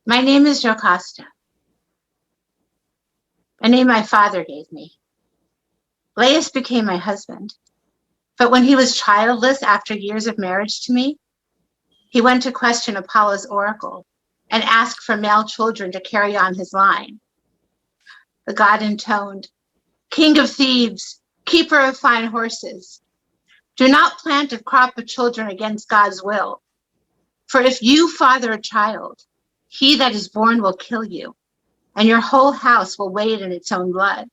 My name is Jocasta, a name my father gave me. Laius became my husband, but when he was childless after years of marriage to me, he went to question Apollo's oracle and asked for male children to carry on his line. The god intoned, "King of Thebes, keeper of fine horses, do not plant a crop of children against God's will. For if you father a child, he that is born will kill you, and your whole house will wade in its own blood."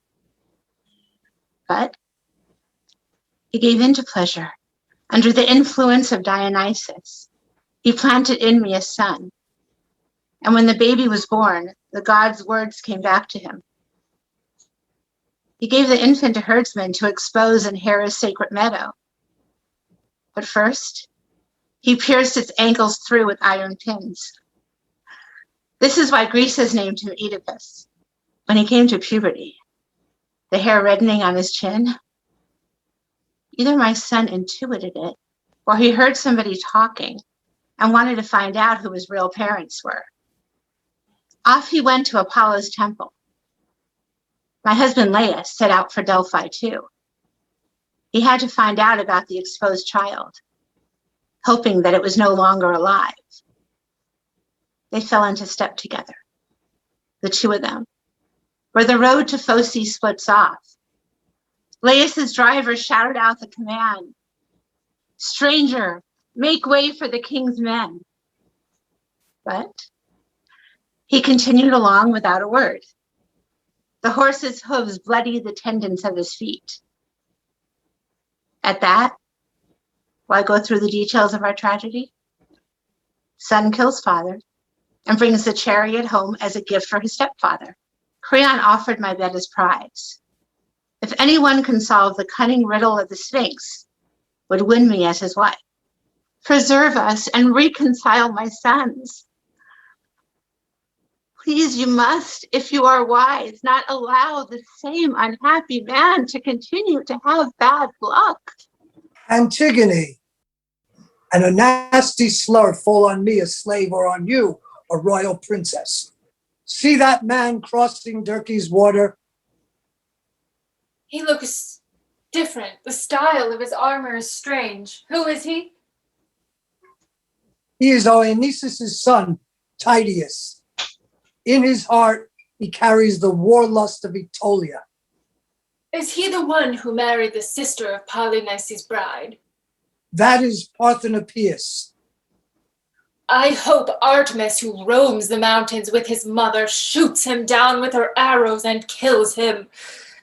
But he gave in to pleasure. Under the influence of Dionysus, he planted in me a son. And when the baby was born, the god's words came back to him. He gave the infant to herdsmen to expose in Hera's sacred meadow. But first, he pierced its ankles through with iron pins. This is why Greece has named him Oedipus. When he came to puberty, the hair reddening on his chin, either my son intuited it, or he heard somebody talking and wanted to find out who his real parents were. Off he went to Apollo's temple. My husband Laius set out for Delphi too. He had to find out about the exposed child, hoping that it was no longer alive. They fell into step together, the two of them, where the road to Phocis splits off. Laius's driver shouted out the command, "Stranger, make way for the king's men." But he continued along without a word. The horse's hooves bloodied the tendons of his feet. At that, will I go through the details of our tragedy? Son kills father and brings the chariot home as a gift for his stepfather. Creon offered my bed as prize. If anyone can solve the cunning riddle of the Sphinx, would win me as his wife. Preserve us and reconcile my sons. Please, you must, if you are wise, not allow the same unhappy man to continue to have bad luck. Antigone, and a nasty slur fall on me, a slave, or on you, a royal princess. See that man crossing Dirkey's water? He looks different. The style of his armor is strange. Who is he? He is Oeneus' son, Tydeus. In his heart, he carries the war lust of Aetolia. Is he the one who married the sister of Polynices' bride? That is Parthenopaeus. I hope Artemis, who roams the mountains with his mother, shoots him down with her arrows and kills him.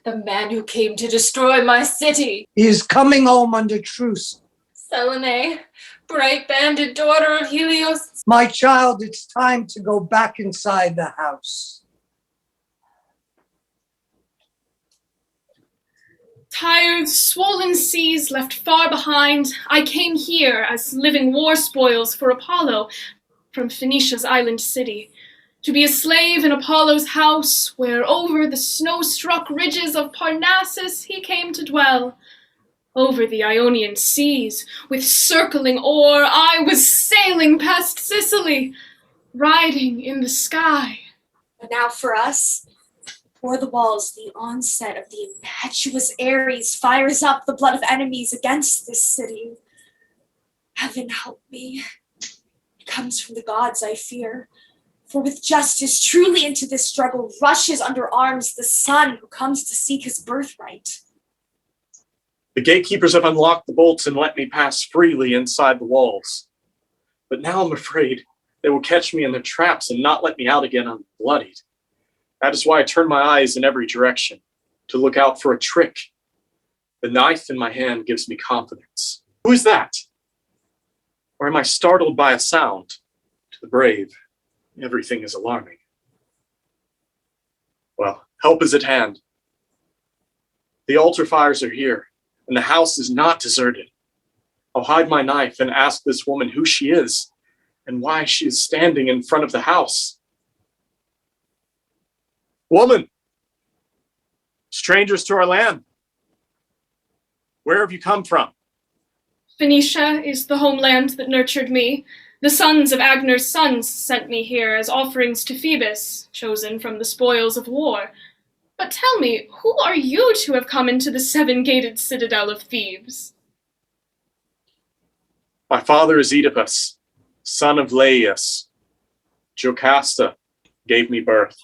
The man who came to destroy my city. He is coming home under truce. Selene, bright-banded daughter of Helios. My child, it's time to go back inside the house. Tired, swollen seas left far behind, I came here as living war spoils for Apollo from Phoenicia's island city, to be a slave in Apollo's house, where over the snow-struck ridges of Parnassus he came to dwell. Over the Ionian seas, with circling oar, I was sailing past Sicily, riding in the sky. But now for us, before the walls, the onset of the impetuous Ares fires up the blood of enemies against this city. Heaven help me. It comes from the gods, I fear. For with justice truly into this struggle rushes under arms the son who comes to seek his birthright. The gatekeepers have unlocked the bolts and let me pass freely inside the walls. But now I'm afraid they will catch me in their traps and not let me out again unbloodied. That is why I turn my eyes in every direction, to look out for a trick. The knife in my hand gives me confidence. Who is that? Or am I startled by a sound? To the brave, everything is alarming. Well, help is at hand. The altar fires are here, and the house is not deserted. I'll hide my knife and ask this woman who she is and why she is standing in front of the house. Woman, strangers to our land, where have you come from? Phoenicia is the homeland that nurtured me. The sons of Agner's sons sent me here as offerings to Thebes, chosen from the spoils of war. But tell me, who are you to have come into the seven-gated citadel of Thebes? My father is Oedipus, son of Laius. Jocasta gave me birth.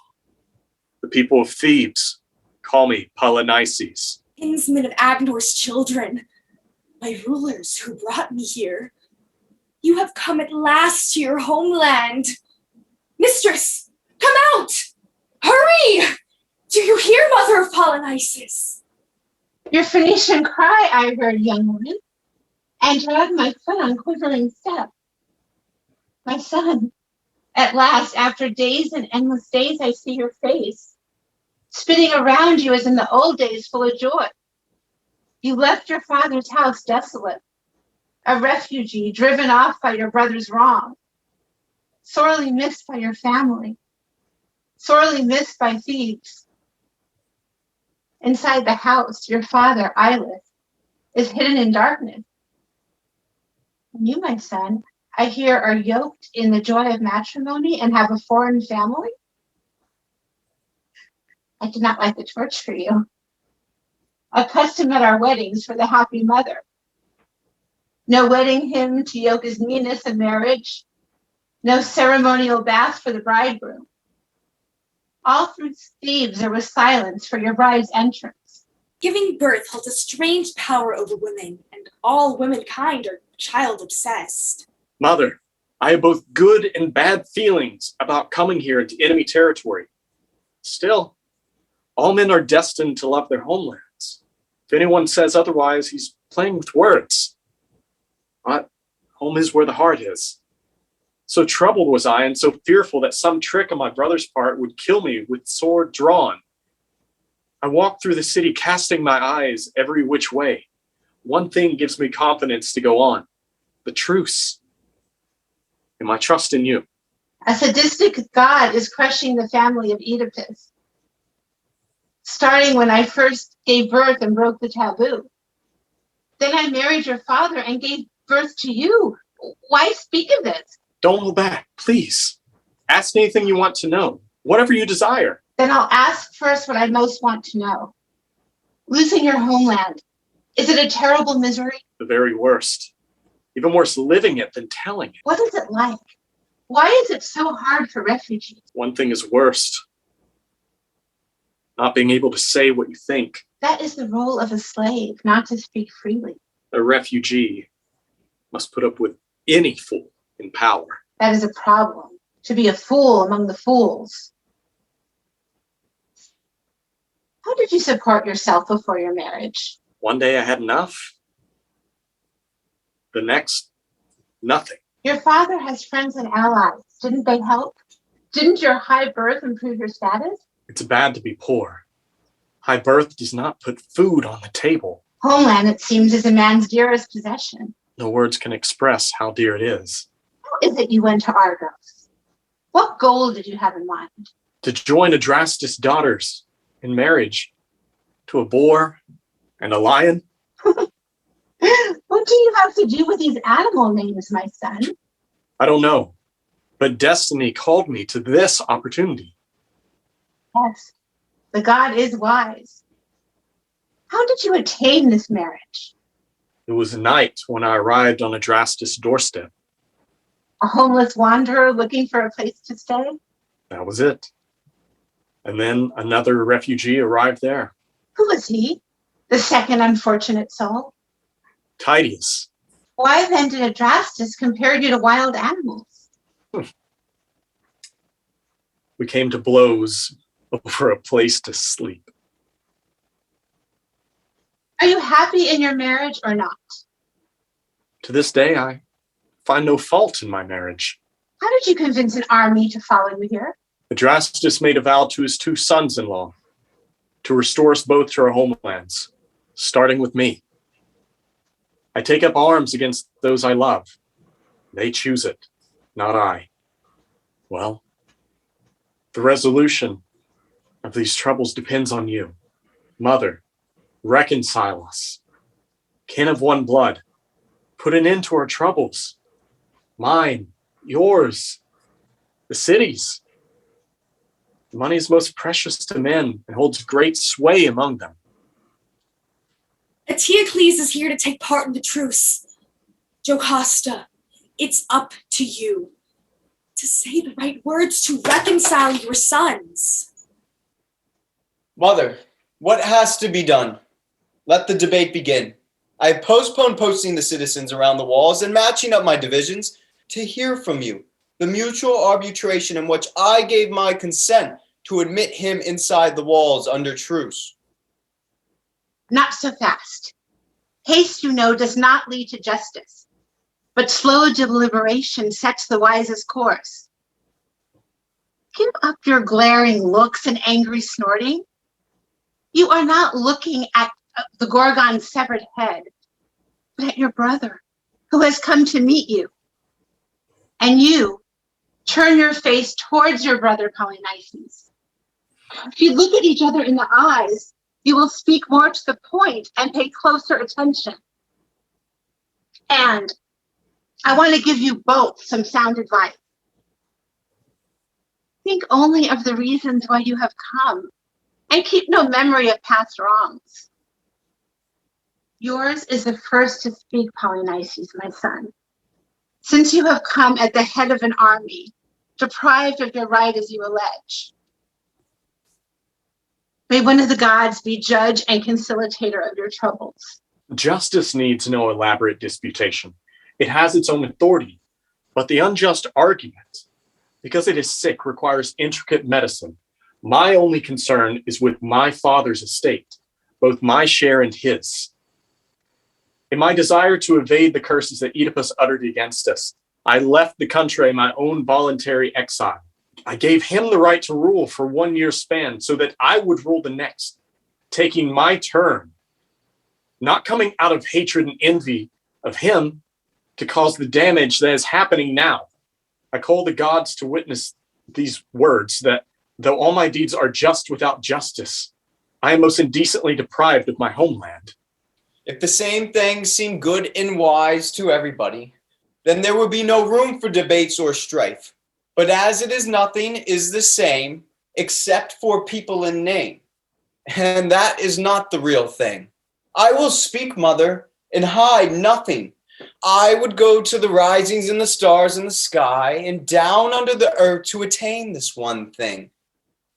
The people of Thebes call me Polynices. Kinsmen of Agnor's children, my rulers who brought me here. You have come at last to your homeland. Mistress, come out! Hurry! Do you hear, mother of Polynices? Your Phoenician cry I heard, young woman, and drag my foot on quivering step. My son, at last, after days and endless days, I see your face, spinning around you as in the old days, full of joy. You left your father's house desolate, a refugee driven off by your brother's wrong, sorely missed by your family, sorely missed by Thebes. Inside the house, your father, Aeschylus, is hidden in darkness. And you, my son, I hear are yoked in the joy of matrimony and have a foreign family. I did not like the torch for you. A custom at our weddings for the happy mother. No wedding hymn to yoke his meanness of marriage. No ceremonial bath for the bridegroom. All through Thebes there was silence for your bride's entrance. Giving birth holds a strange power over women, and all womankind are child-obsessed. Mother, I have both good and bad feelings about coming here into enemy territory. Still, all men are destined to love their homelands. If anyone says otherwise, he's playing with words. But home is where the heart is. So troubled was I, and so fearful that some trick on my brother's part would kill me with sword drawn. I walked through the city, casting my eyes every which way. One thing gives me confidence to go on: the truce. And my trust in you. A sadistic god is crushing the family of Oedipus, starting when I first gave birth and broke the taboo. Then I married your father and gave birth to you. Why speak of this? Don't hold back, please. Ask anything you want to know, whatever you desire. Then I'll ask first what I most want to know. Losing your homeland, is it a terrible misery? The very worst. Even worse living it than telling it. What is it like? Why is it so hard for refugees? One thing is worst: not being able to say what you think. That is the role of a slave, not to speak freely. A refugee must put up with any fool in power. That is a problem, to be a fool among the fools. How did you support yourself before your marriage? One day I had enough. The next, nothing. Your father has friends and allies. Didn't they help? Didn't your high birth improve your status? It's bad to be poor. High birth does not put food on the table. Homeland, it seems, is a man's dearest possession. No words can express how dear it is. How is it you went to Argos? What goal did you have in mind? To join Adrastus' daughters in marriage to a boar and a lion. What do you have to do with these animal names, my son? I don't know, but destiny called me to this opportunity. Yes, the god is wise. How did you attain this marriage? It was night when I arrived on Adrastus' doorstep. A homeless wanderer looking for a place to stay? That was it. And then another refugee arrived there. Who was he? The second unfortunate soul? Titius. Why then did Adrastus compare you to wild animals? We came to blows over a place to sleep. Are you happy in your marriage or not? To this day, I find no fault in my marriage. How did you convince an army to follow you here? Adrastus made a vow to his two sons-in-law to restore us both to our homelands, starting with me. I take up arms against those I love. They choose it, not I. Well, the resolution of these troubles depends on you. Mother, reconcile us. Kin of one blood, put an end to our troubles. Mine yours, the city's. Money is most precious to men and holds great sway among them. Eteocles is here to take part in the truce. Jocasta, it's up to you to say the right words to reconcile your sons. Mother, what has to be done? Let the debate begin. I have postponed posting the citizens around the walls and matching up my divisions to hear from you the mutual arbitration in which I gave my consent to admit him inside the walls under truce. Not so fast. Haste, you know, does not lead to justice, but slow deliberation sets the wisest course. Give up your glaring looks and angry snorting. You are not looking at the Gorgon's severed head, but at your brother who has come to meet you. And you turn your face towards your brother Polynices. If you look at each other in the eyes, you will speak more to the point and pay closer attention. And I want to give you both some sound advice. Think only of the reasons why you have come and keep no memory of past wrongs. Yours is the first to speak, Polynices, my son, since you have come at the head of an army, deprived of your right as you allege. May one of the gods be judge and conciliator of your troubles. Justice needs no elaborate disputation. It has its own authority, but the unjust argument, because it is sick, requires intricate medicine. My only concern is with my father's estate, both my share and his. In my desire to evade the curses that Oedipus uttered against us, I left the country in my own voluntary exile. I gave him the right to rule for 1 year span so that I would rule the next, taking my turn, not coming out of hatred and envy of him to cause the damage that is happening now. I call the gods to witness these words, that though all my deeds are just without justice, I am most indecently deprived of my homeland. If the same things seem good and wise to everybody, then there would be no room for debates or strife. But as it is, nothing is the same except for people in name. And that is not the real thing. I will speak, mother, and hide nothing. I would go to the risings and the stars in the sky and down under the earth to attain this one thing,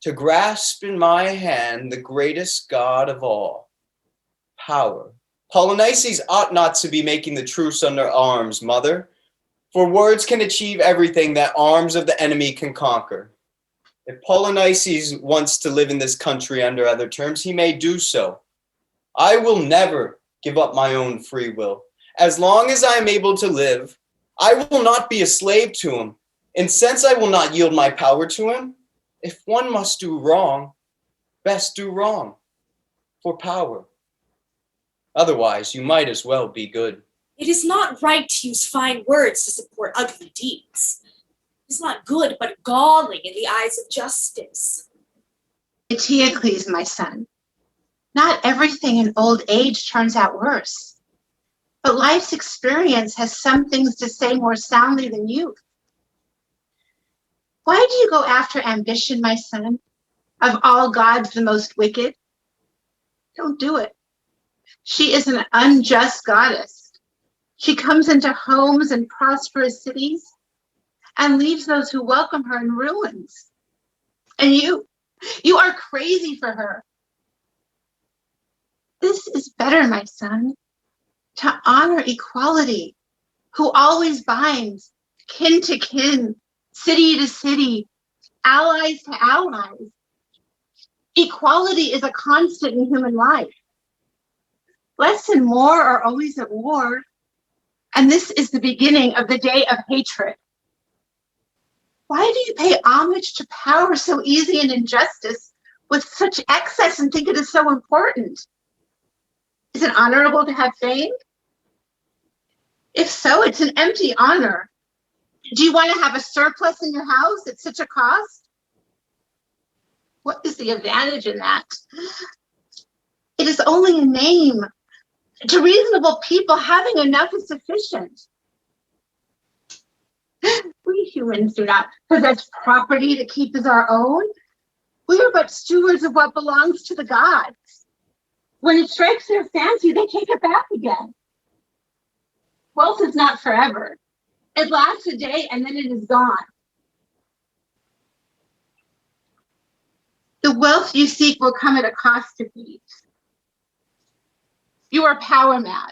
to grasp in my hand the greatest god of all, power. Polynices ought not to be making the truce under arms, mother, for words can achieve everything that arms of the enemy can conquer. If Polynices wants to live in this country under other terms, he may do so. I will never give up my own free will. As long as I am able to live, I will not be a slave to him. And since I will not yield my power to him, if one must do wrong, best do wrong for power. Otherwise, you might as well be good. It is not right to use fine words to support ugly deeds. It is not good, but galling in the eyes of justice. Eteocles, my son, not everything in old age turns out worse, but life's experience has some things to say more soundly than youth. Why do you go after ambition, my son? Of all gods, the most wicked? Don't do it. She is an unjust goddess. She comes into homes and prosperous cities and leaves those who welcome her in ruins. And you are crazy for her. This is better, my son, to honor equality, who always binds kin to kin, city to city, allies to allies. Equality is a constant in human life. Less and more are always at war, and this is the beginning of the day of hatred. Why do you pay homage to power so easy and injustice with such excess and think it is so important? Is it honorable to have fame? If so, it's an empty honor. Do you want to have a surplus in your house at such a cost? What is the advantage in that? It is only a name. To reasonable people, having enough is sufficient. We humans do not possess property to keep as our own. We are but stewards of what belongs to the gods. When it strikes their fancy, they take it back again. Wealth is not forever. It lasts a day and then it is gone. The wealth you seek will come at a cost to Thebes. You are power mad.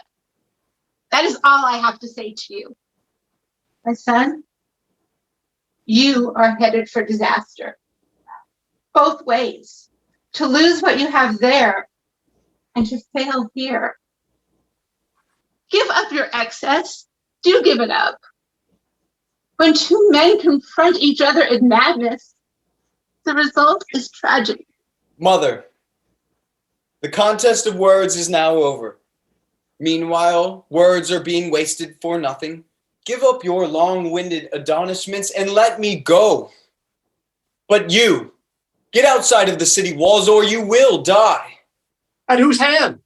That is all I have to say to you. My son, you are headed for disaster. Both ways. To lose what you have there and to fail here. Give up your excess. Do give it up. When two men confront each other in madness, the result is tragedy. Mother, the contest of words is now over. Meanwhile, words are being wasted for nothing. Give up your long-winded admonishments and let me go. But you, get outside of the city walls or you will die. At whose hand?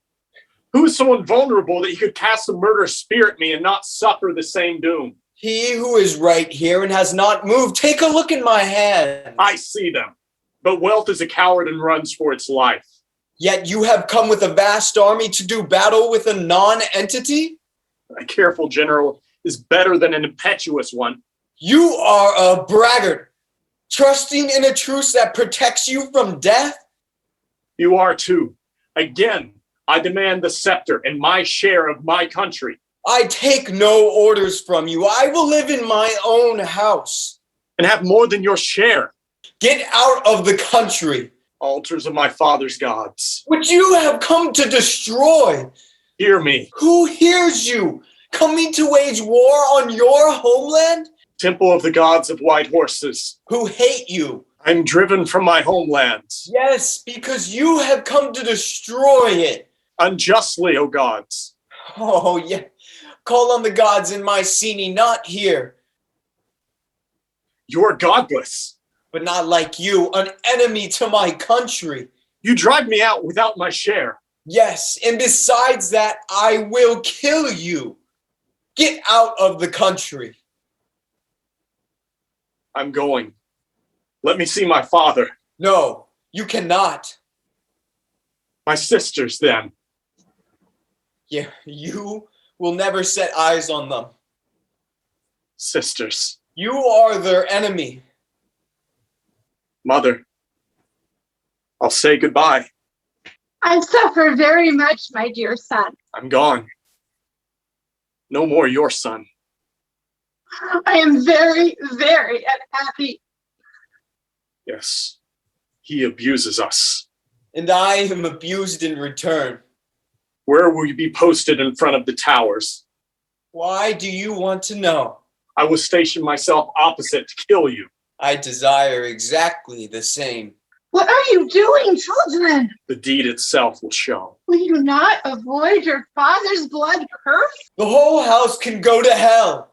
Who is so invulnerable that he could cast a murderous spear at me and not suffer the same doom? He who is right here and has not moved. Take a look in my hand. I see them. But wealth is a coward and runs for its life. Yet you have come with a vast army to do battle with a non-entity? A careful general is better than an impetuous one. You are a braggart, trusting in a truce that protects you from death? You are too. Again, I demand the scepter and my share of my country. I take no orders from you. I will live in my own house. And have more than your share. Get out of the country. Altars of my father's gods. Which you have come to destroy. Hear me. Who hears you? Coming to wage war on your homeland? Temple of the gods of white horses. Who hate you. I'm driven from my homeland. Yes, because you have come to destroy it. Unjustly, O gods. Oh, yeah. Call on the gods in Mycenae, not here. You are godless. But not like you, an enemy to my country. You drive me out without my share. Yes, and besides that, I will kill you. Get out of the country. I'm going. Let me see my father. No, you cannot. My sisters, then. Yeah, you will never set eyes on them. Sisters. You are their enemy. Mother, I'll say goodbye. I suffer very much, my dear son. I'm gone. No more your son. I am very, very unhappy. Yes, he abuses us. And I am abused in return. Where will you be posted in front of the towers? Why do you want to know? I will station myself opposite to kill you. I desire exactly the same. What are you doing, children? The deed itself will show. Will you not avoid your father's blood curse? The whole house can go to hell.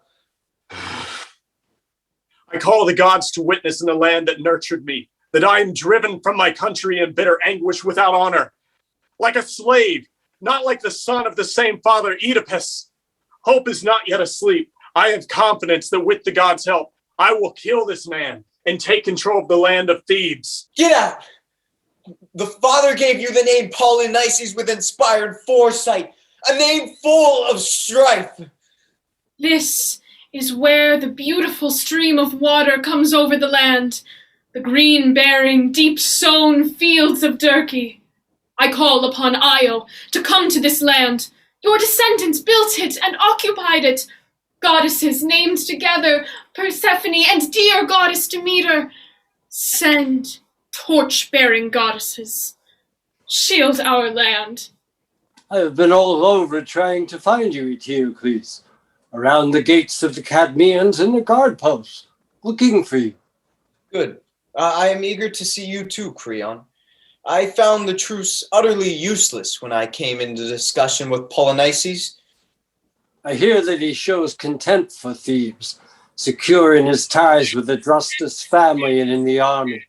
I call the gods to witness in the land that nurtured me, that I am driven from my country in bitter anguish without honor, like a slave, not like the son of the same father, Oedipus. Hope is not yet asleep. I have confidence that with the gods' help, I will kill this man and take control of the land of Thebes. Get out! The father gave you the name Polynices with inspired foresight, a name full of strife. This is where the beautiful stream of water comes over the land, the green-bearing, deep-sown fields of Turkey. I call upon Io to come to this land. Your descendants built it and occupied it. Goddesses named together, Persephone and dear goddess Demeter. Send torch-bearing goddesses. Shield our land. I have been all over trying to find you, Eteocles, around the gates of the Cadmeans and the guard posts, looking for you. Good. I am eager to see you too, Creon. I found the truce utterly useless when I came into discussion with Polynices. I hear that he shows contempt for Thebes, secure in his ties with the Drustus family and in the army.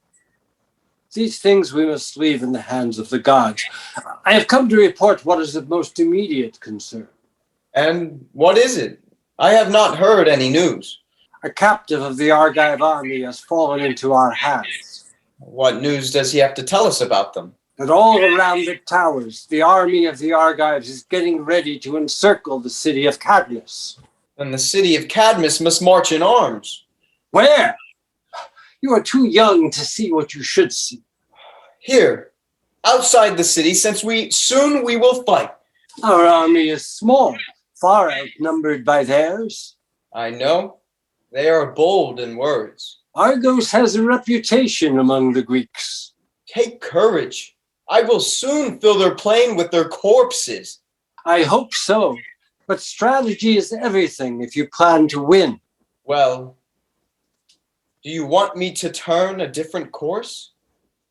These things we must leave in the hands of the gods. I have come to report what is of most immediate concern. And what is it? I have not heard any news. A captive of the Argive army has fallen into our hands. What news does he have to tell us about them? That all around the towers, the army of the Argives is getting ready to encircle the city of Cadmus. Then the city of Cadmus must march in arms. Where? You are too young to see what you should see. Here, outside the city, since we will fight. Our army is small, far outnumbered by theirs. I know. They are bold in words. Argos has a reputation among the Greeks. Take courage. I will soon fill their plain with their corpses. I hope so, but strategy is everything if you plan to win. Well, do you want me to turn a different course?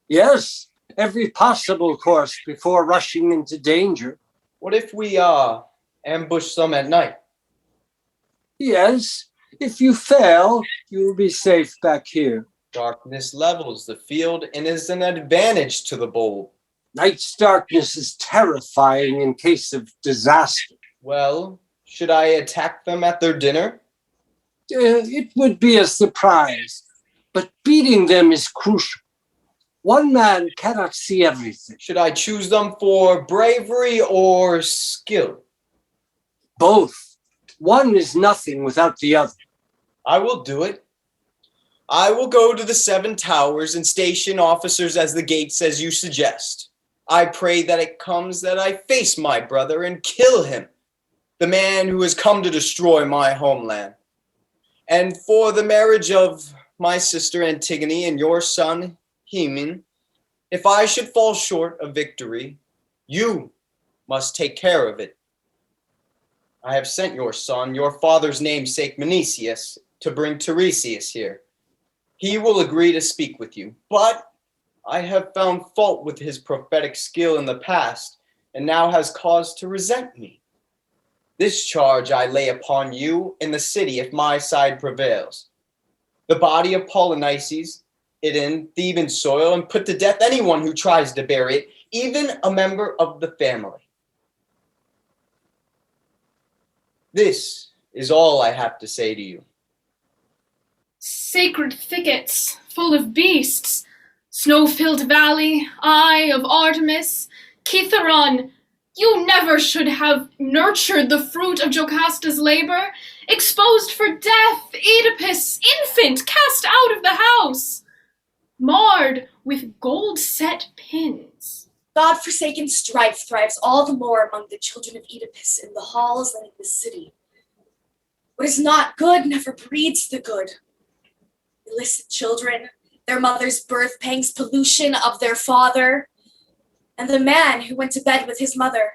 Yes, every possible course before rushing into danger. What if we ambush them at night? Yes, if you fail, you will be safe back here. Darkness levels the field and is an advantage to the bold. Night's darkness is terrifying in case of disaster. Well, should I attack them at their dinner? It would be a surprise, but beating them is crucial. One man cannot see everything. Should I choose them for bravery or skill? Both. One is nothing without the other. I will do it. I will go to the 7 towers and station officers as the gates as you suggest. I pray that it comes that I face my brother and kill him, the man who has come to destroy my homeland. And for the marriage of my sister Antigone and your son Hymen, if I should fall short of victory, you must take care of it. I have sent your son, your father's namesake Menicius, to bring Tiresias here. He will agree to speak with you, but I have found fault with his prophetic skill in the past, and now has cause to resent me. This charge I lay upon you in the city if my side prevails. The body of Polynices, it in Theban soil, and put to death anyone who tries to bury it, even a member of the family. This is all I have to say to you. Sacred thickets full of beasts, snow-filled valley, eye of Artemis, Kithaeron, you never should have nurtured the fruit of Jocasta's labor, exposed for death, Oedipus, infant, cast out of the house, marred with gold-set pins. God-forsaken strife thrives all the more among the children of Oedipus in the halls and in the city. What is not good never breeds the good. Illicit children, their mother's birth pangs, pollution of their father, and the man who went to bed with his mother.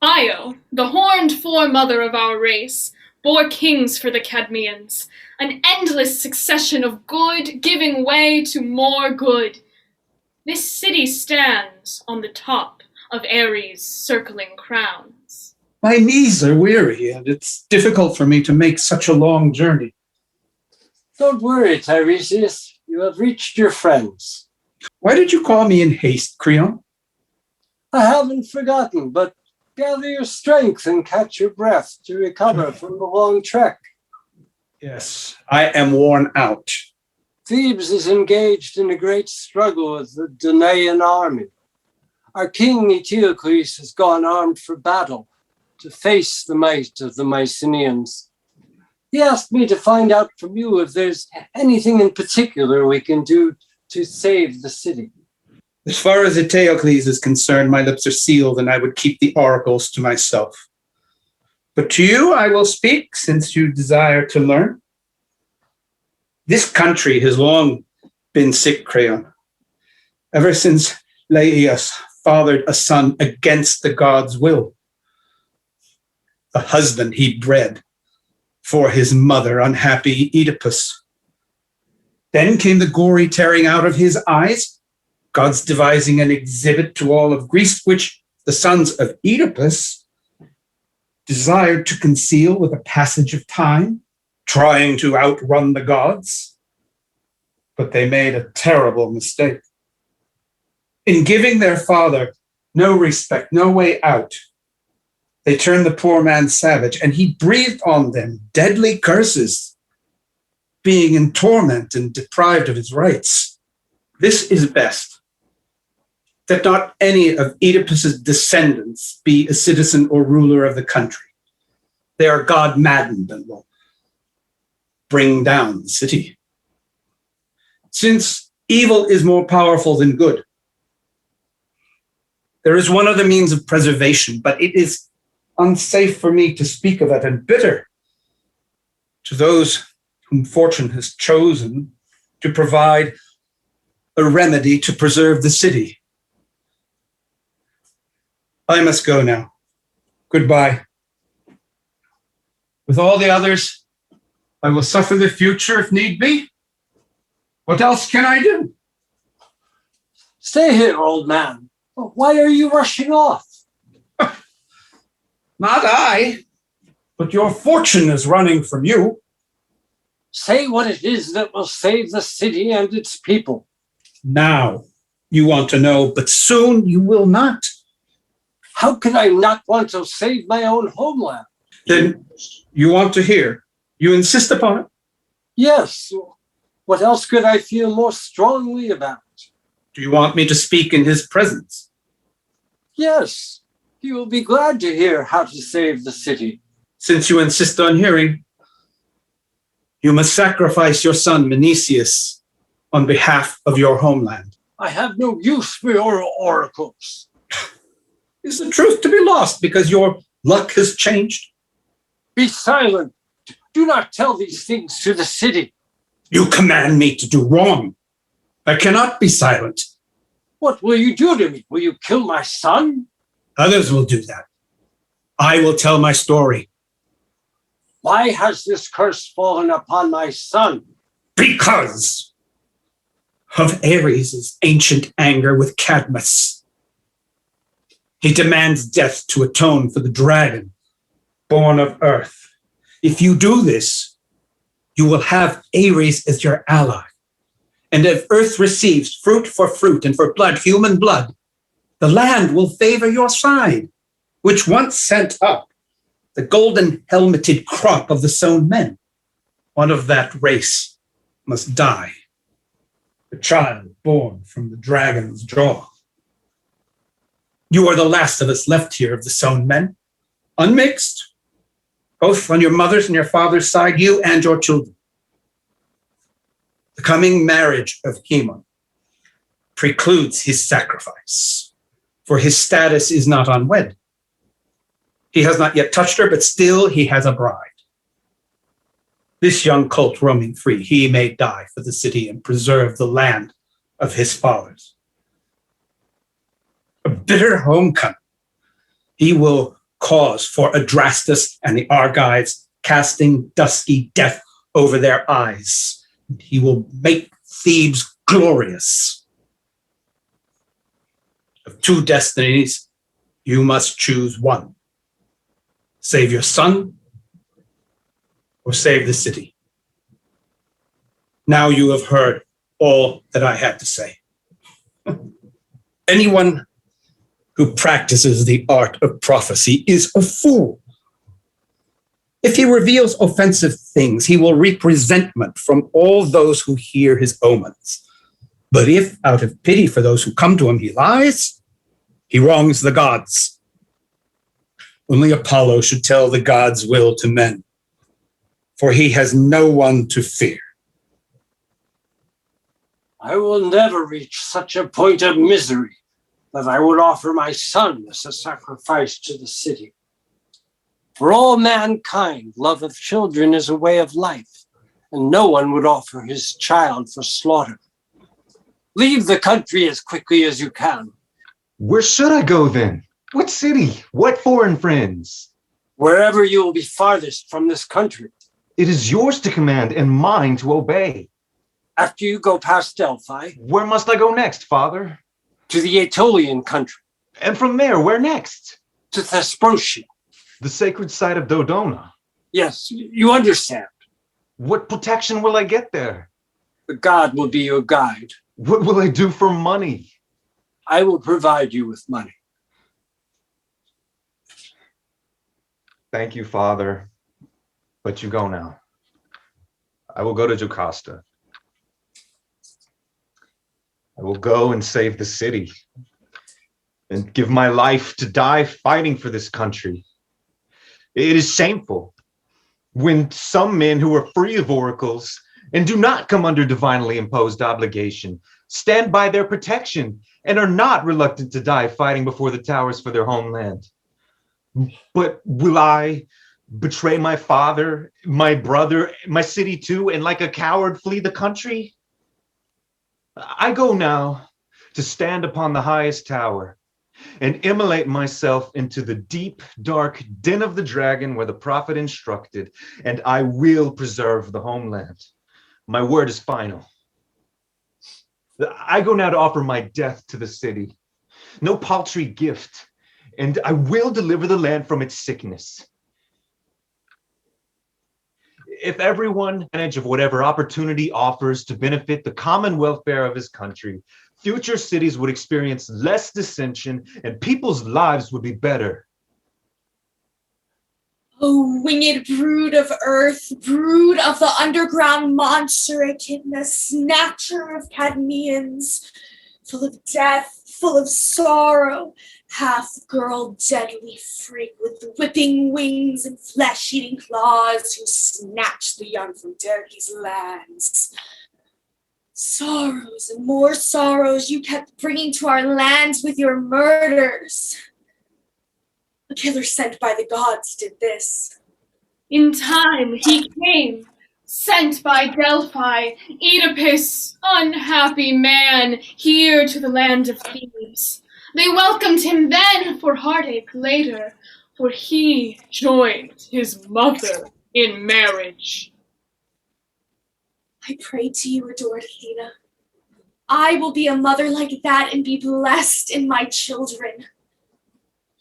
Io, the horned foremother of our race, bore kings for the Cadmeans, an endless succession of good giving way to more good. This city stands on the top of Ares' circling crowns. My knees are weary, and it's difficult for me to make such a long journey. Don't worry, Tiresias. You have reached your friends. Why did you call me in haste, Creon? I haven't forgotten, but gather your strength and catch your breath to recover from the long trek. Yes, I am worn out. Thebes is engaged in a great struggle with the Danaan army. Our king Eteocles has gone armed for battle to face the might of the Mycenaeans. He asked me to find out from you if there's anything in particular we can do to save the city. As far as Eteocles is concerned, my lips are sealed, and I would keep the oracles to myself. But to you I will speak, since you desire to learn. This country has long been sick, Creon. Ever since Laius fathered a son against the god's will. A husband he bred for his mother, unhappy Oedipus. Then came the gory tearing out of his eyes, gods devising an exhibit to all of Greece, which the sons of Oedipus desired to conceal with a passage of time, trying to outrun the gods. But they made a terrible mistake. In giving their father no respect, no way out, they turned the poor man savage, and he breathed on them deadly curses being in torment and deprived of his rights. This is best, that not any of Oedipus's descendants be a citizen or ruler of the country. They are God-maddened and will bring down the city. Since evil is more powerful than good, there is one other means of preservation, but it is unsafe for me to speak of it, and bitter to those whom fortune has chosen to provide a remedy to preserve the city. I must go now. Goodbye. With all the others, I will suffer the future if need be. What else can I do? Stay here, old man. Why are you rushing off? Not I, but your fortune is running from you. Say what it is that will save the city and its people. Now you want to know, but soon you will not. How could I not want to save my own homeland? Then you want to hear. You insist upon it. Yes. What else could I feel more strongly about? Do you want me to speak in his presence? Yes. He will be glad to hear how to save the city. Since you insist on hearing, you must sacrifice your son Menicius on behalf of your homeland. I have no use for your oracles. Is the truth to be lost because your luck has changed? Be silent. Do not tell these things to the city. You command me to do wrong. I cannot be silent. What will you do to me? Will you kill my son? Others will do that. I will tell my story. Why has this curse fallen upon my son? Because of Ares' ancient anger with Cadmus. He demands death to atone for the dragon born of earth. If you do this, you will have Ares as your ally. And if earth receives fruit for fruit and for blood, human blood, the land will favor your side, which once sent up the golden helmeted crop of the sown men. One of that race must die, the child born from the dragon's jaw. You are the last of us left here of the sown men, unmixed, both on your mother's and your father's side, you and your children. The coming marriage of Haemon precludes his sacrifice, for his status is not unwed. He has not yet touched her, but still he has a bride. This young colt roaming free, he may die for the city and preserve the land of his fathers. A bitter homecoming he will cause for Adrastus and the Argives, casting dusky death over their eyes. He will make Thebes glorious. Of two destinies, you must choose one. Save your son or save the city. Now you have heard all that I had to say. Anyone who practices the art of prophecy is a fool. If he reveals offensive things, he will reap resentment from all those who hear his omens. But if, out of pity for those who come to him, he lies, he wrongs the gods. Only Apollo should tell the gods' will to men, for he has no one to fear. I will never reach such a point of misery that I would offer my son as a sacrifice to the city. For all mankind, love of children is a way of life, and no one would offer his child for slaughter. Leave the country as quickly as you can. Where should I go then? What city? What foreign friends? Wherever you will be farthest from this country. It is yours to command and mine to obey. After you go past Delphi. Where must I go next, Father? To the Aetolian country. And from there, where next? To Thesprotia. The sacred site of Dodona. Yes, you understand. What protection will I get there? The god will be your guide. What will I do for money? I will provide you with money. Thank you, Father. But you go now. I will go to Jocasta. I will go and save the city and give my life to die fighting for this country. It is shameful when some men who are free of oracles and do not come under divinely imposed obligation stand by their protection and are not reluctant to die fighting before the towers for their homeland. But will I betray my father, my brother, my city too, and like a coward flee the country? I go now to stand upon the highest tower and immolate myself into the deep, dark den of the dragon where the prophet instructed, and I will preserve the homeland. My word is final. I go now to offer my death to the city. No paltry gift, and I will deliver the land from its sickness. If everyone advantage of whatever opportunity offers to benefit the common welfare of his country, future cities would experience less dissension and people's lives would be better. O winged brood of earth, brood of the underground monster Echidna, snatcher of Cadmeans, full of death, full of sorrow, half-girl deadly freak with whipping wings and flesh-eating claws who snatched the young from Turkey's lands. Sorrows and more sorrows you kept bringing to our lands with your murders. A killer sent by the gods did this. In time he came, sent by Delphi, Oedipus, unhappy man, here to the land of Thebes. They welcomed him then for heartache later, for he joined his mother in marriage. I pray to you, adored Athena. I will be a mother like that and be blessed in my children.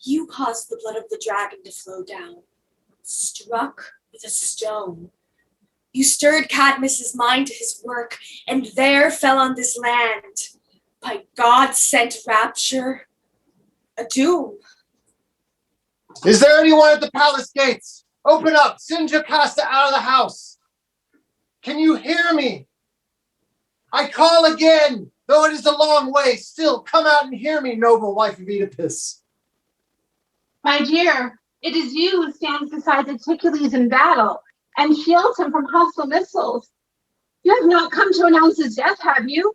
You caused the blood of the dragon to flow down, struck with a stone. You stirred Cadmus's mind to his work, and there fell on this land, by God-sent rapture, a doom. Is there anyone at the palace gates? Open up, send Jocasta out of the house. Can you hear me? I call again, though it is a long way, still come out and hear me, noble wife of Oedipus. My dear, it is you who stands beside Eteocles in battle and shields him from hostile missiles. You have not come to announce his death, have you?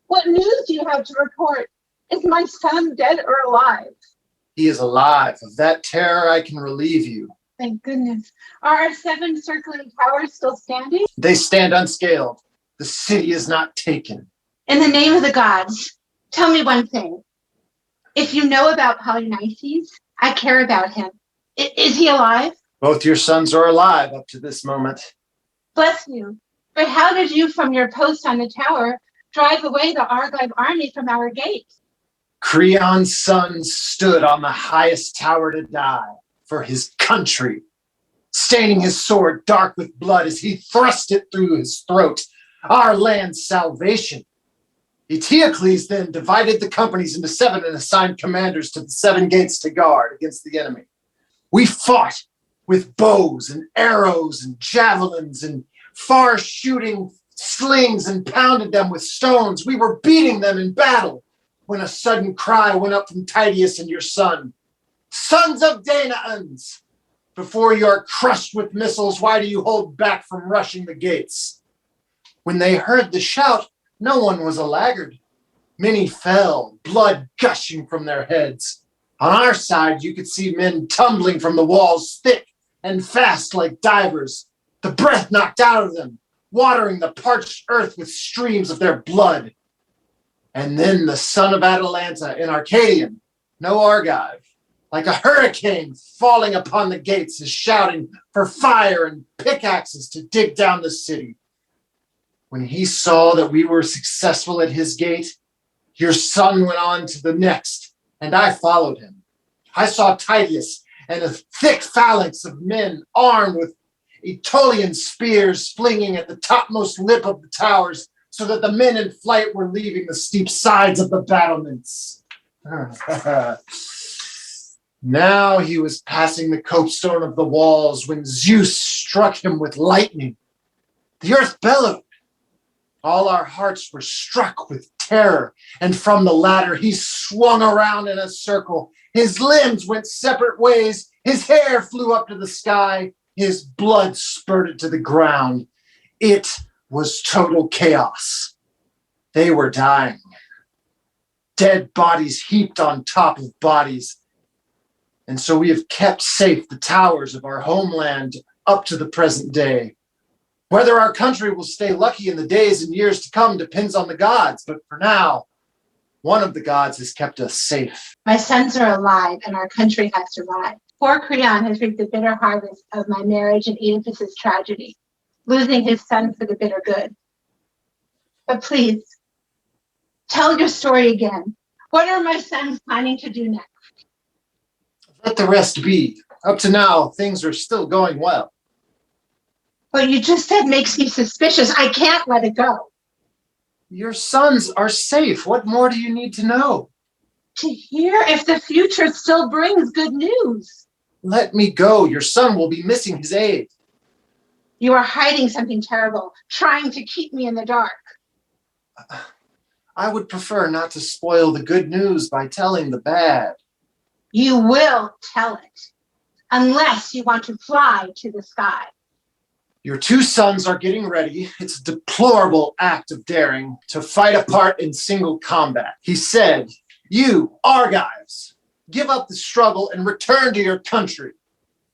What news do you have to report? Is my son dead or alive? He is alive. Of that terror I can relieve you. Thank goodness. Are our 7 circling towers still standing? They stand unscaled. The city is not taken. In the name of the gods, tell me one thing. If you know about Polynices, I care about him. Is he alive? Both your sons are alive up to this moment. Bless you. But how did you from your post on the tower drive away the Argive army from our gate? Creon's son stood on the highest tower to die for his country, staining his sword dark with blood as he thrust it through his throat, our land's salvation. Eteocles then divided the companies into 7 and assigned commanders to the 7 gates to guard against the enemy. We fought with bows and arrows and javelins and far-shooting slings and pounded them with stones. We were beating them in battle when a sudden cry went up from Tydeus and your son. Sons of Danaans, before you are crushed with missiles, why do you hold back from rushing the gates? When they heard the shout, no one was a laggard. Many fell, blood gushing from their heads. On our side, you could see men tumbling from the walls thick and fast like divers, the breath knocked out of them, watering the parched earth with streams of their blood. And then the son of Atalanta in Arcadian, no Argive, like a hurricane falling upon the gates, is shouting for fire and pickaxes to dig down the city. When he saw that we were successful at his gate, your son went on to the next, and I followed him. I saw Tydeus and a thick phalanx of men armed with Aetolian spears flinging at the topmost lip of the towers, so that the men in flight were leaving the steep sides of the battlements. Now he was passing the copestone of the walls when Zeus struck him with lightning. The earth bellowed. All our hearts were struck with terror, and from the ladder he swung around in a circle. His limbs went separate ways. His hair flew up to the sky. His blood spurted to the ground. It was total chaos. They were dying. Dead bodies heaped on top of bodies. And so we have kept safe the towers of our homeland up to the present day. Whether our country will stay lucky in the days and years to come depends on the gods, but for now, one of the gods has kept us safe. My sons are alive and our country has survived. Poor Creon has reaped the bitter harvest of my marriage and Oedipus's tragedy, losing his son for the bitter good. But please, tell your story again. What are my sons planning to do next? Let the rest be. Up to now, things are still going well. What you just said makes me suspicious. I can't let it go. Your sons are safe. What more do you need to know? To hear if the future still brings good news. Let me go. Your son will be missing his aid. You are hiding something terrible, trying to keep me in the dark. I would prefer not to spoil the good news by telling the bad. You will tell it, unless you want to fly to the sky. Your two sons are getting ready. It's a deplorable act of daring to fight apart in single combat. He said, "You, Argives, give up the struggle and return to your country.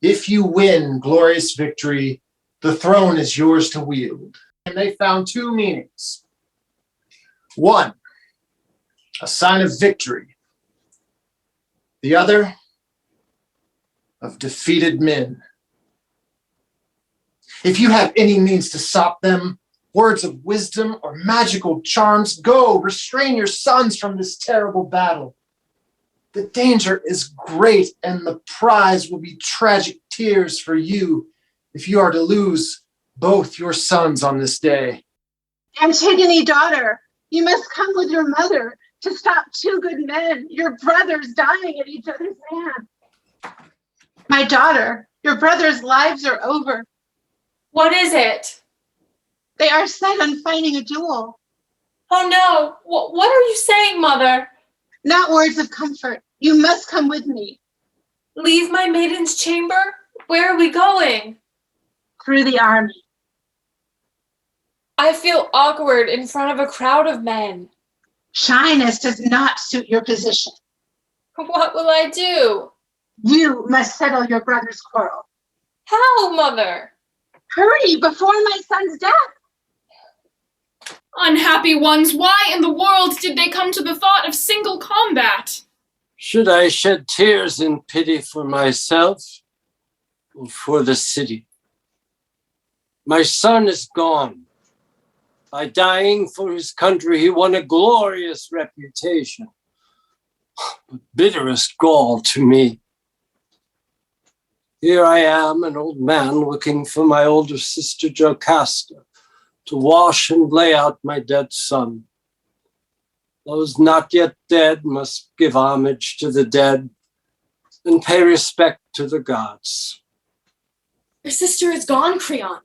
If you win glorious victory, the throne is yours to wield." And they found two meanings. One, a sign of victory. The other, of defeated men. If you have any means to stop them, words of wisdom or magical charms, go, restrain your sons from this terrible battle. The danger is great, and the prize will be tragic tears for you if you are to lose both your sons on this day. Antigone, daughter, you must come with your mother to stop two good men, your brothers dying at each other's hand. My daughter, your brothers' lives are over. What is it? They are set on fighting a duel. Oh no, what are you saying, Mother? Not words of comfort. You must come with me. Leave my maiden's chamber? Where are we going? Through the army. I feel awkward in front of a crowd of men. Shyness does not suit your position. What will I do? You must settle your brother's quarrel. How, Mother? Hurry before my son's death. Unhappy ones, why in the world did they come to the thought of single combat? Should I shed tears in pity for myself or for the city? My son is gone. By dying for his country, he won a glorious reputation. But bitterest gall to me. Here I am, an old man, looking for my older sister Jocasta to wash and lay out my dead son. Those not yet dead must give homage to the dead and pay respect to the gods. Your sister is gone, Creon.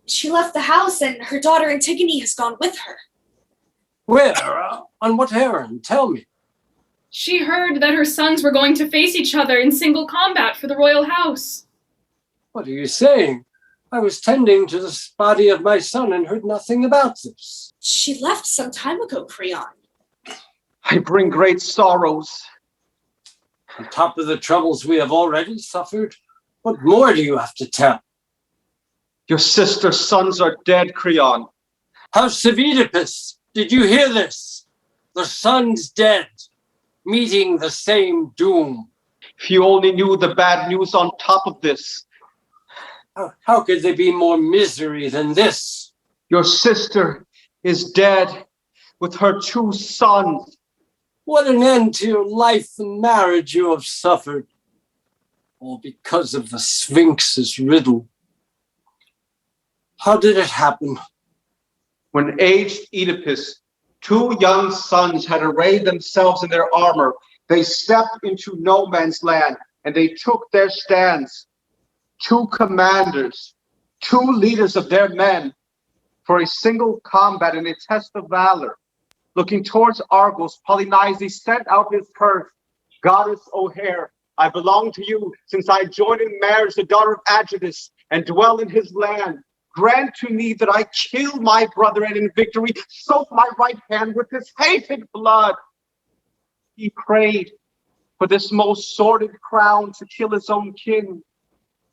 She left the house and her daughter Antigone has gone with her. Where? On what errand? Tell me. She heard that her sons were going to face each other in single combat for the royal house. What are you saying? I was tending to the body of my son and heard nothing about this. She left some time ago, Creon. I bring great sorrows. On top of the troubles we have already suffered, what more do you have to tell? Your sister's sons are dead, Creon. House of Oedipus, did you hear this? The son's dead, meeting the same doom. If you only knew the bad news on top of this. How could there be more misery than this? Your sister is dead with her two sons. What an end to your life and marriage you have suffered. All because of the Sphinx's riddle. How did it happen? When aged Oedipus, two young sons had arrayed themselves in their armor, they stepped into no man's land and they took their stands. Two commanders, two leaders of their men, for a single combat and a test of valor. Looking towards Argos, Polynices sent out his curse. Goddess O'Hare, I belong to you, since I joined in marriage the daughter of Aeschylus and dwell in his land. Grant to me that I kill my brother and in victory soak my right hand with his hated blood. He prayed for this most sordid crown to kill his own kin.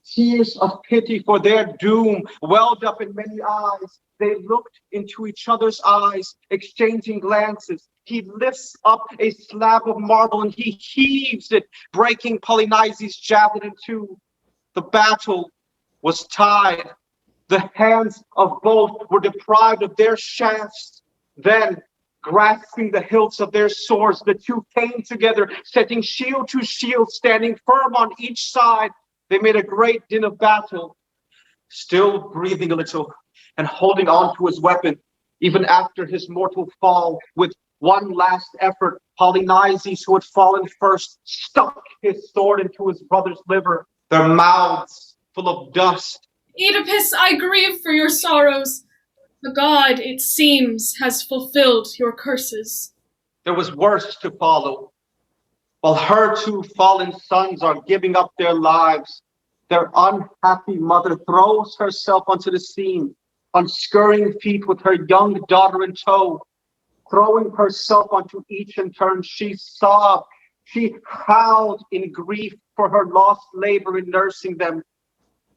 Tears of pity for their doom welled up in many eyes. They looked into each other's eyes, exchanging glances. He lifts up a slab of marble and he heaves it, breaking Polynices' javelin in two. The battle was tied. The hands of both were deprived of their shafts. Then, grasping the hilts of their swords, the two came together, setting shield to shield, standing firm on each side. They made a great din of battle, still breathing a little and holding on to his weapon, even after his mortal fall. With one last effort, Polynices, who had fallen first, stuck his sword into his brother's liver, their mouths full of dust. Oedipus, I grieve for your sorrows. The god, it seems, has fulfilled your curses. There was worse to follow. While her two fallen sons are giving up their lives, their unhappy mother throws herself onto the scene, on scurrying feet with her young daughter in tow. Throwing herself onto each in turn, she sobbed, she howled in grief for her lost labor in nursing them.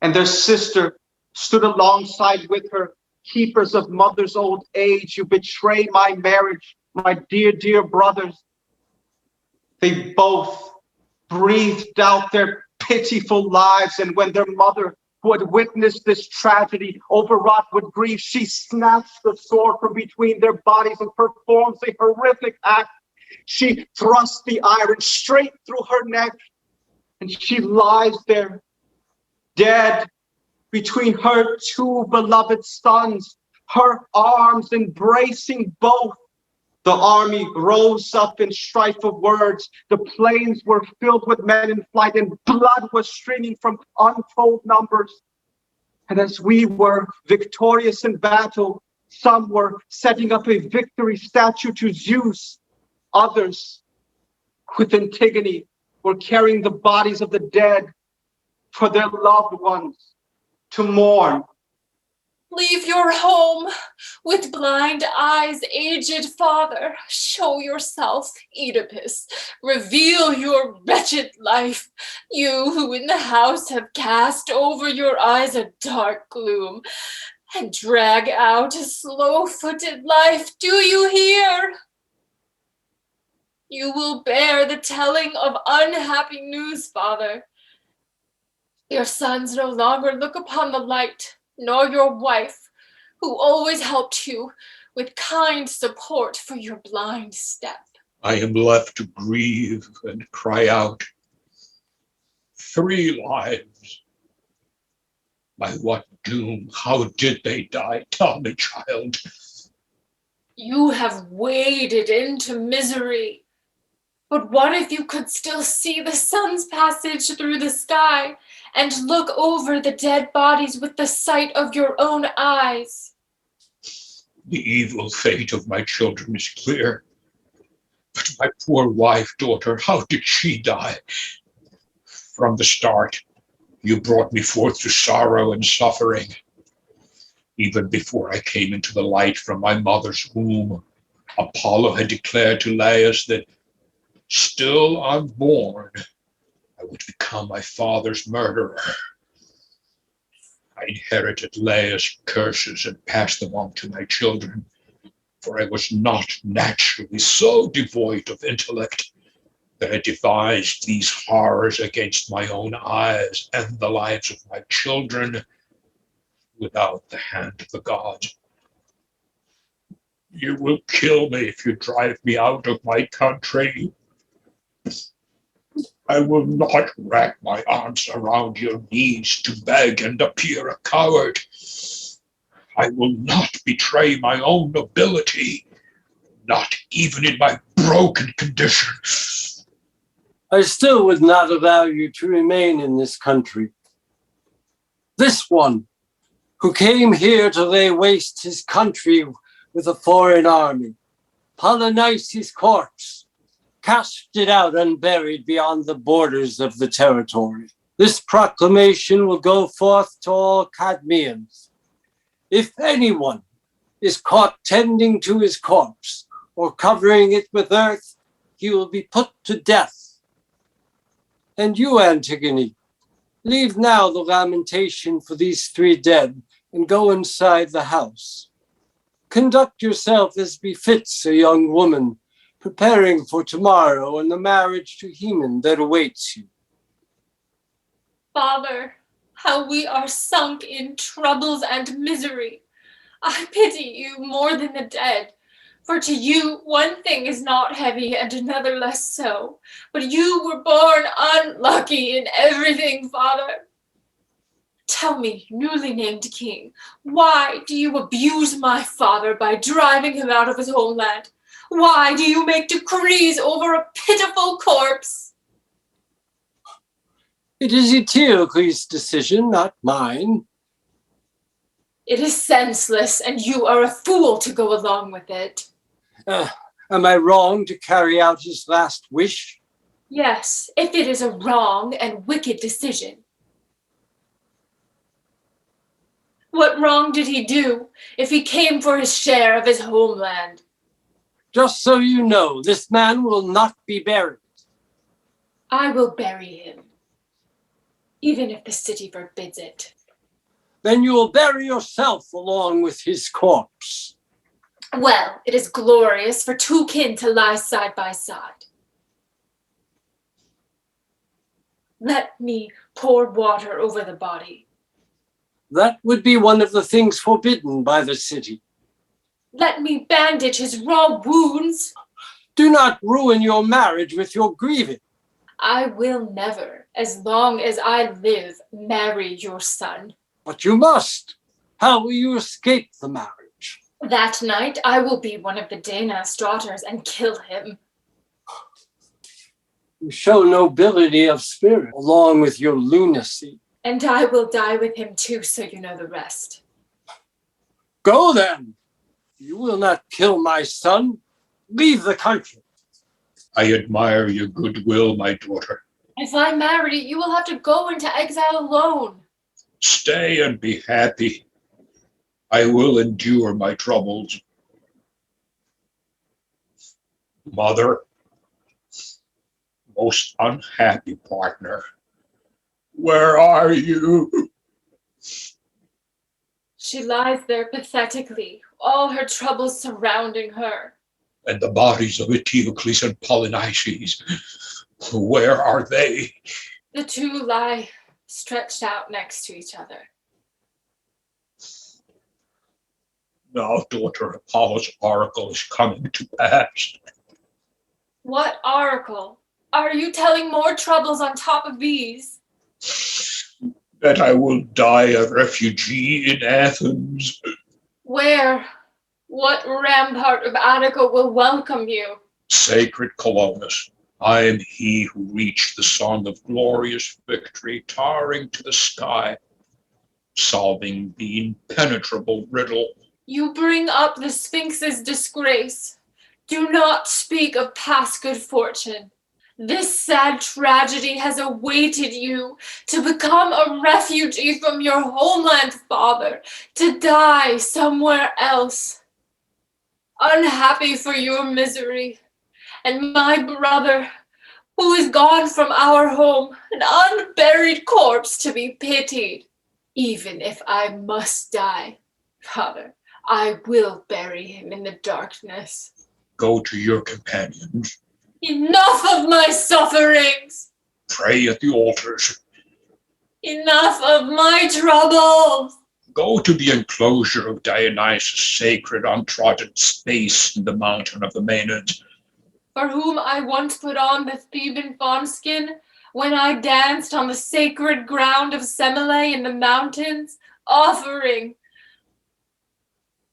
And their sister stood alongside with her, keepers of mother's old age. You betray my marriage, my dear, dear brothers. They both breathed out their pitiful lives, and when their mother, who had witnessed this tragedy, overwrought with grief, she snatched the sword from between their bodies and performs a horrific act. She thrusts the iron straight through her neck, and she lies there, dead, between her two beloved sons, her arms embracing both. The army rose up in strife of words. The plains were filled with men in flight, and blood was streaming from untold numbers. And as we were victorious in battle, some were setting up a victory statue to Zeus. Others, with Antigone, were carrying the bodies of the dead for their loved ones to mourn. Leave your home with blind eyes, aged father. Show yourself, Oedipus. Reveal your wretched life. You who in the house have cast over your eyes a dark gloom and drag out a slow-footed life. Do you hear? You will bear the telling of unhappy news, father. Your sons no longer look upon the light, nor your wife, who always helped you with kind support for your blind step. I am left to grieve and cry out. 3 lives. By what doom? How did they die? Tell me, child. You have waded into misery. But what if you could still see the sun's passage through the sky and look over the dead bodies with the sight of your own eyes? The evil fate of my children is clear. But my poor wife, daughter, how did she die? From the start, you brought me forth to sorrow and suffering. Even before I came into the light from my mother's womb, Apollo had declared to Laius that, still unborn, I would become my father's murderer. I inherited Laius' curses and passed them on to my children, for I was not naturally so devoid of intellect that I devised these horrors against my own eyes and the lives of my children without the hand of the gods. You will kill me if you drive me out of my country. I will not wrap my arms around your knees to beg and appear a coward. I will not betray my own nobility, not even in my broken condition. I still would not allow you to remain in this country. This one who came here to lay waste his country with a foreign army. Polynices' corpse, cast it out unburied beyond the borders of the territory. This proclamation will go forth to all Cadmeans. If anyone is caught tending to his corpse or covering it with earth, he will be put to death. And you, Antigone, leave now the lamentation for these 3 dead and go inside the house. Conduct yourself as befits a young woman preparing for tomorrow and the marriage to Hymen that awaits you. Father, how we are sunk in troubles and misery. I pity you more than the dead, for to you one thing is not heavy and another less so. But you were born unlucky in everything, Father. Tell me, newly named king, why do you abuse my father by driving him out of his homeland? Why do you make decrees over a pitiful corpse? It is Eteocles' decision, not mine. It is senseless, and you are a fool to go along with it. Am I wrong to carry out his last wish? Yes, if it is a wrong and wicked decision. What wrong did he do if he came for his share of his homeland? Just so you know, this man will not be buried. I will bury him, even if the city forbids it. Then you will bury yourself along with his corpse. Well, it is glorious for 2 kin to lie side by side. Let me pour water over the body. That would be one of the things forbidden by the city. Let me bandage his raw wounds. Do not ruin your marriage with your grieving. I will never, as long as I live, marry your son. But you must. How will you escape the marriage? That night I will be one of the Dana's daughters and kill him. You show nobility of spirit along with your lunacy. And I will die with him too, so you know the rest. Go then. You will not kill my son. Leave the country. I admire your goodwill, my daughter. If I marry, you will have to go into exile alone. Stay and be happy. I will endure my troubles. Mother, most unhappy partner, where are you? She lies there pathetically, all her troubles surrounding her. And the bodies of Eteocles and Polynices, where are they? The 2 lie stretched out next to each other. Now, daughter, Apollo's oracle is coming to pass. What oracle? Are you telling more troubles on top of these? That I will die a refugee in Athens. Where? What rampart of Attica will welcome you? Sacred Colonus, I am he who reached the song of glorious victory, towering to the sky, solving the impenetrable riddle. You bring up the Sphinx's disgrace. Do not speak of past good fortune. This sad tragedy has awaited you to become a refugee from your homeland, Father, to die somewhere else. Unhappy for your misery, and my brother, who is gone from our home, an unburied corpse to be pitied. Even if I must die, Father, I will bury him in the darkness. Go to your companions. Enough of my sufferings! Pray at the altars. Enough of my troubles! Go to the enclosure of Dionysus' sacred untrodden space in the mountain of the Maenads. For whom I once put on the Theban fawnskin when I danced on the sacred ground of Semele in the mountains, offering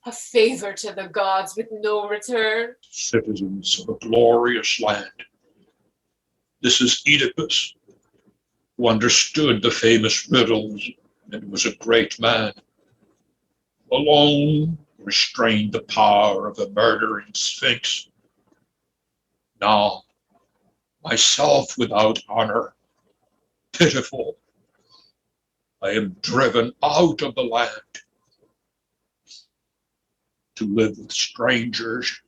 a favor to the gods with no return. Citizens of a glorious land. This is Oedipus, who understood the famous riddles and was a great man. alone restrained the power of the murdering Sphinx. Now, myself without honor, pitiful, I am driven out of the land to live with strangers